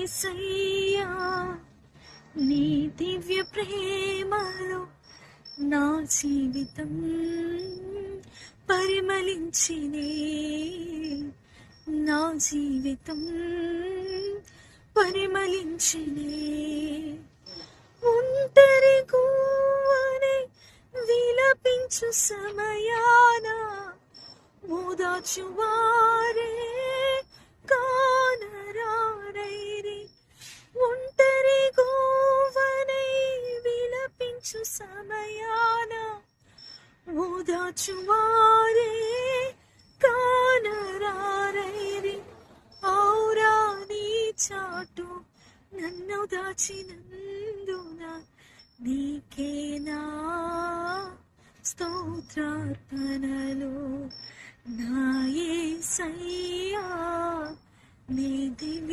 యేసయ్యా నీ దివ్య ప్రేమలో నా జీవితం పరిమళించినే, నా జీవితం పరిమళించినే. ఒంటరి గువ్వనే విలపించు సమయాన ఓదార్చువారే కానరారైరి. ఒంటరి గువ్వనే విలపించు సమయాన ఓదార్చువారే కానరారైరి. ఔరా నీ చాటు నన్ను దాచినందున నీకేనా స్తోత్రార్పణలు. నా యేసయ్యా నీ దివ్య